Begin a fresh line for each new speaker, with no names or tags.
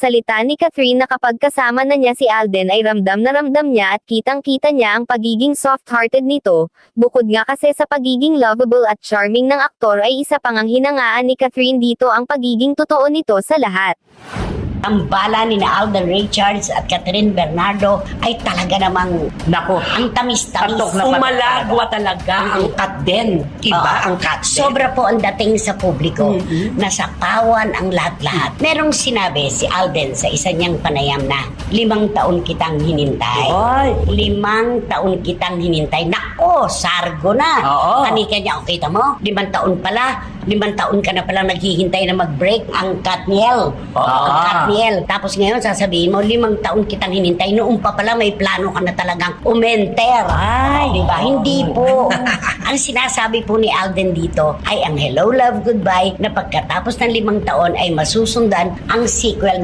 Salita ni Catherine na kapag kasama na niya si Alden ay ramdam na ramdam niya at kitang-kita niya ang pagiging soft-hearted nito, bukod nga kasi sa pagiging lovable at charming ng aktor ay isa pang ang hinangaan ni Catherine dito ang pagiging totoo nito sa lahat.
Ang bala ni na Alden Richards at Catherine Bernardo ay talaga namang
Nako,
ang tamis-tamis.
patok na
Umalagwa talaga ang cut din. Iba
Oo.
ang cut din.
Sobra po ang dating sa publiko. Nasapawan ang lahat-lahat. Merong sinabi si Alden sa isa niyang panayam na 5 taon kitang hinintay.
Ay.
5 taon kitang hinintay. Nako, sargo na.
Oo.
Kanika niya, okay mo? 5 taon pala. 5 taon ka na palang naghihintay na mag-break ang Katniel. Ang Katniel. Tapos ngayon sasabihin mo, 5 taon kitang hinintay. Noong pa pala may plano ka na talagang umenter.
Ay.
Diba? Hindi po. Ang sinasabi po ni Alden dito ay ang Hello, Love, Goodbye na pagkatapos ng 5 taon ay masusundan ang sequel na